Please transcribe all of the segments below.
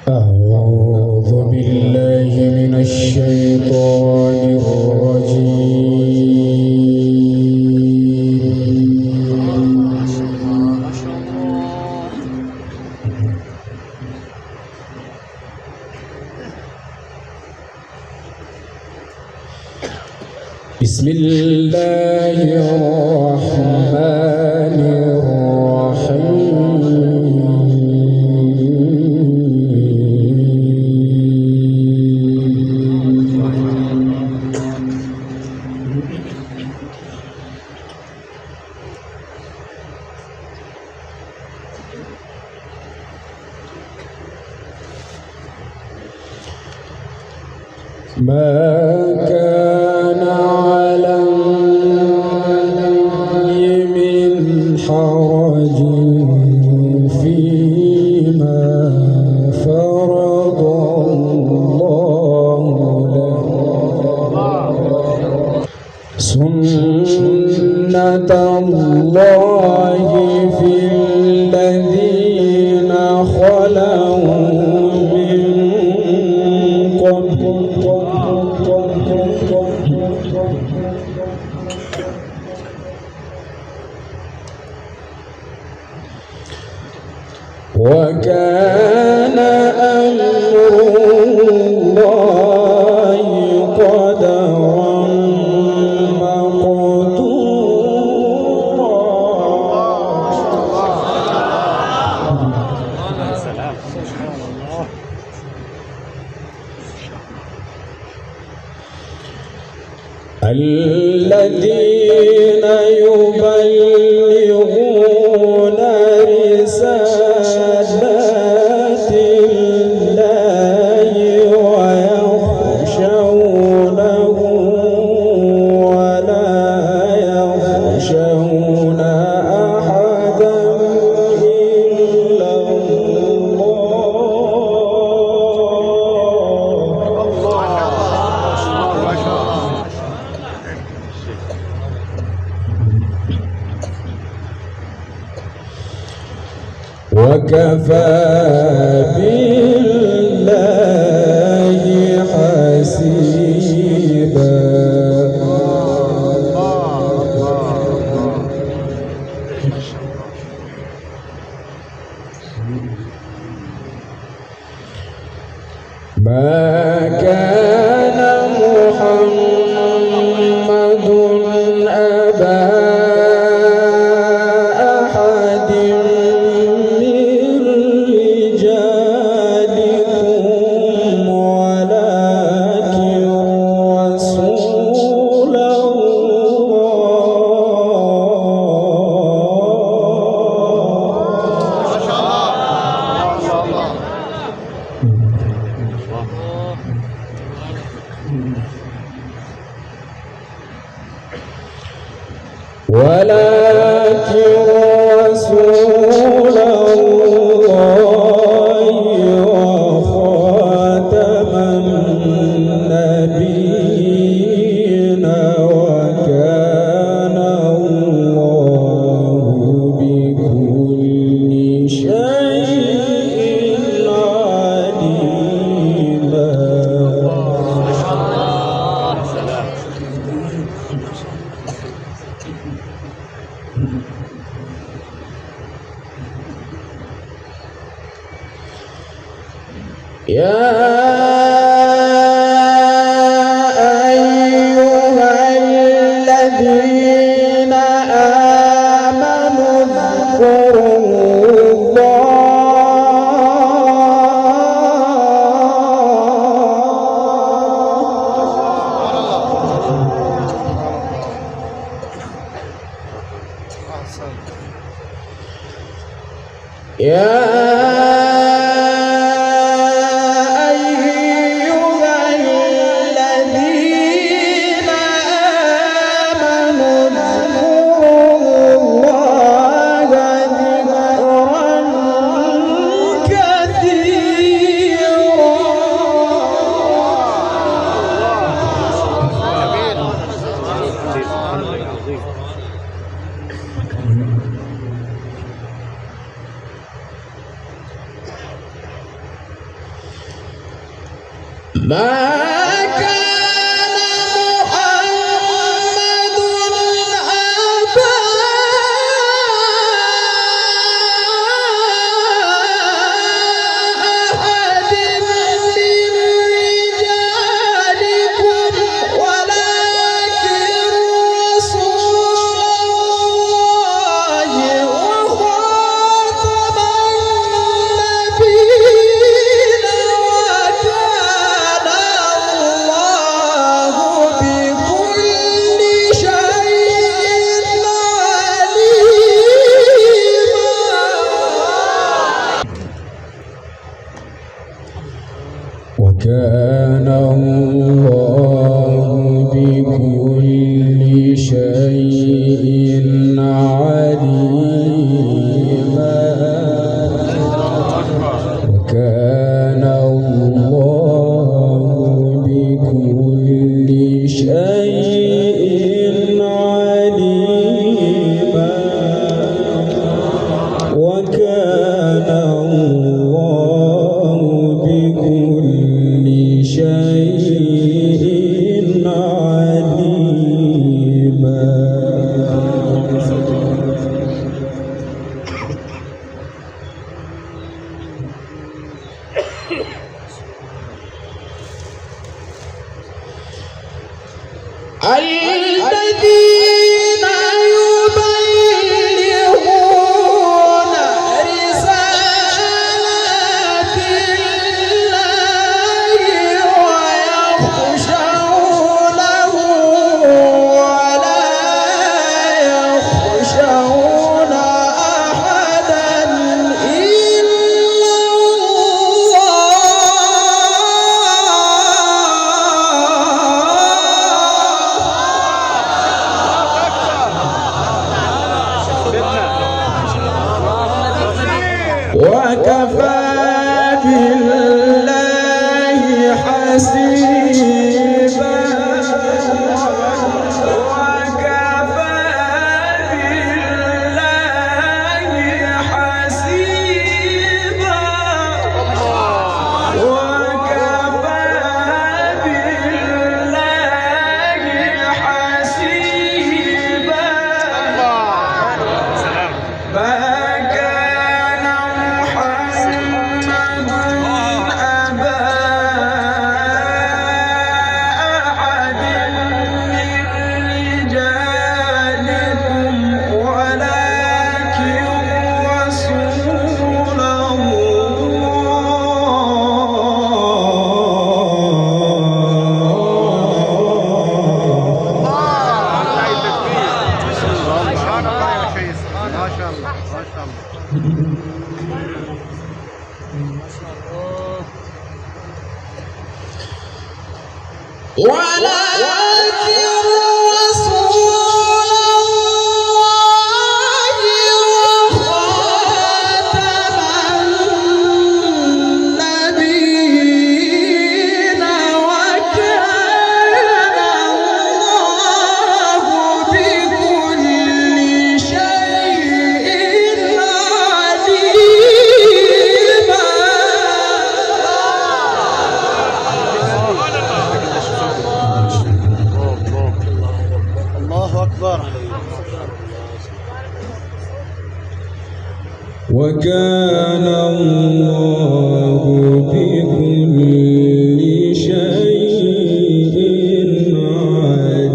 أعوذ بالله من الشيطان الرجيم. بسم الله الرحمن ما كان على النبي من حرج فيما فرض الله له سنة الله في الذين خلوا من قبل وكان أمر الله قدرا مقدورا. الذين يبلغون رسالات الله ويخشونه ولا يخشون أحدا إلا وكفى بالله حسيبا. ما كان محمد أبا أحد من رجالكم ولكن رسول الله وخاتم النبيين وكان الله بكل شيء عليما. يا أيها الذين آمنوا اذكروا الله وكان الله بكل شيء عليما. وكان الله بكل شيء عليما. وكان الله بكل شيء عليما. الذين يبلغون رسالات الله ويخشونه ولا يخشون أحدا إلا وكفى بالله حسيبا. وكفى بالله حسيبا. وكفى بالله حسيبا. وكان الله بكل شيء عليما.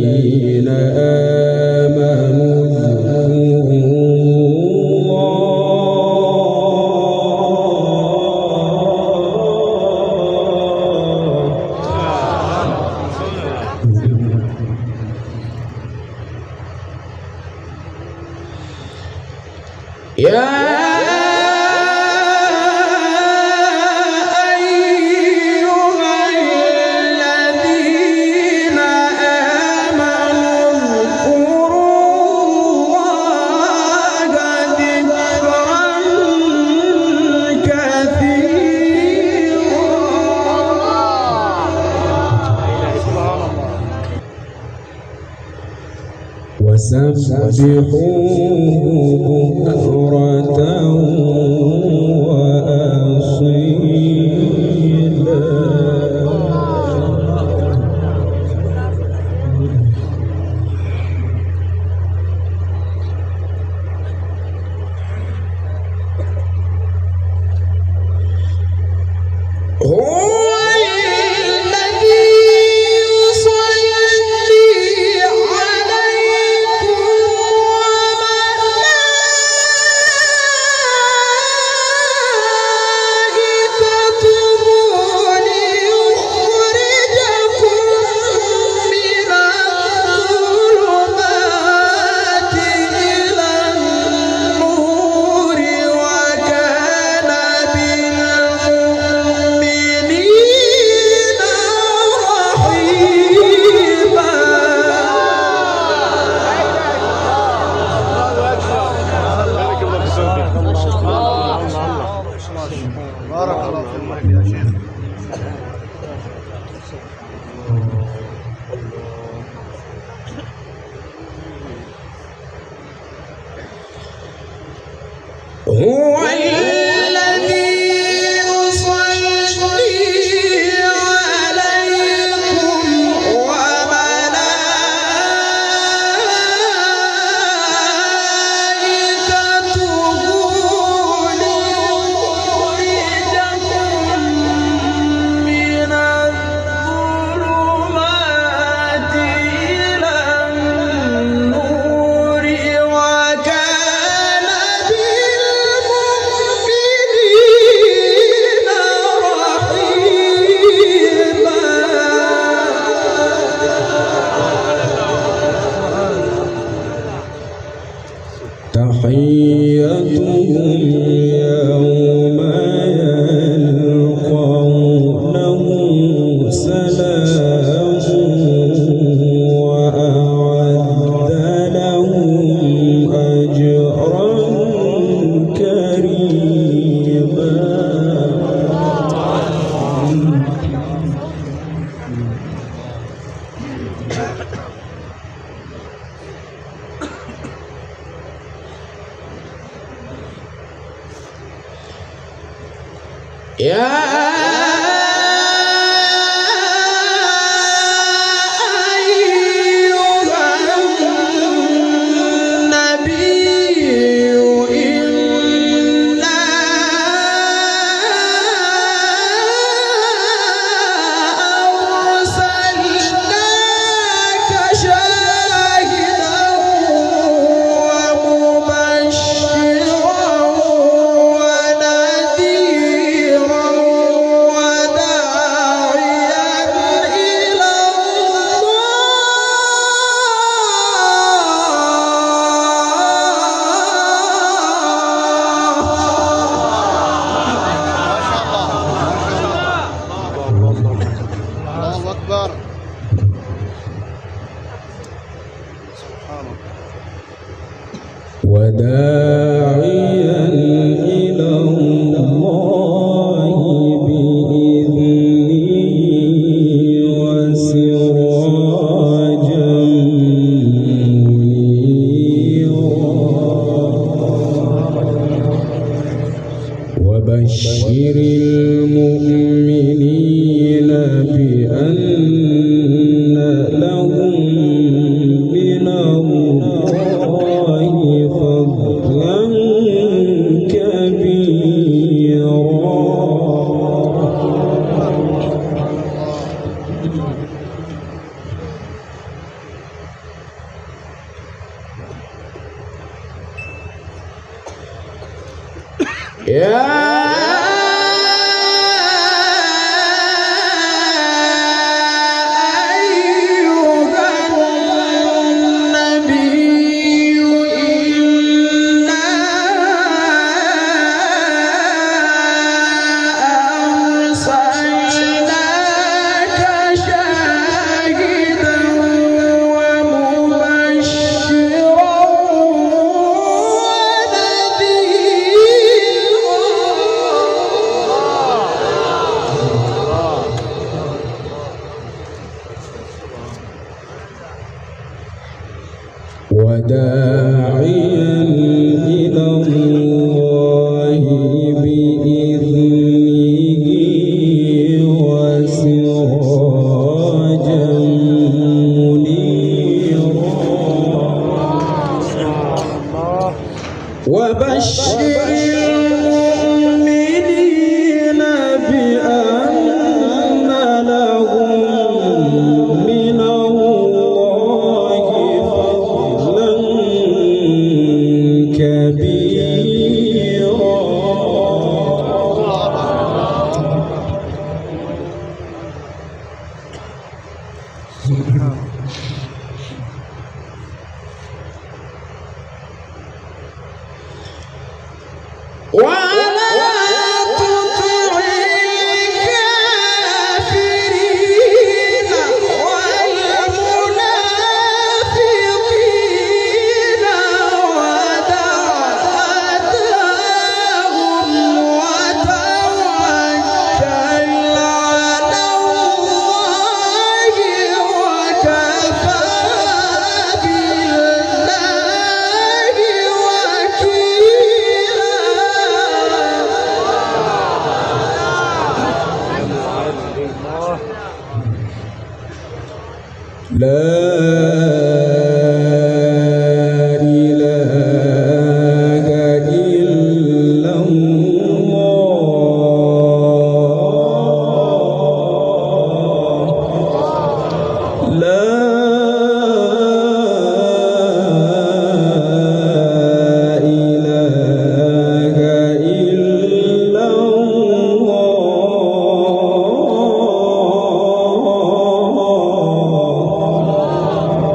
الذين آمنوا يا وسبحوه بكرة وأصيلا بارك الله فيك يا شيخ. هو الذي يصلي عليكم وملائكته ليخرجكم من الظلمات إلى النور وكان بالمؤمنين رحيما. تحيتهم يوم يلقونه سلام وأعد لهم أجرا كريما. يا الله أكبر. سبحان الله. وداعيا إلى الله بإذنه وسراجا منيرا. وبشر المؤمنين بأن لهم من الله فضلا كبيرا. وداعيا إلى الله بإذنه وسراجا منيرا وبشر المؤمنين بأن لهم من الله فضلا كبيرا ولا تطع الكافرين والمنافقين ودع أذاهم وتوكل على الله وكفى بالله وكيلا. لا إله إلا الله لا إله إلا الله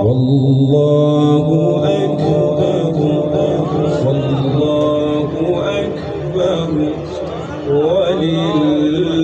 والله أكبر والله أكبر ولله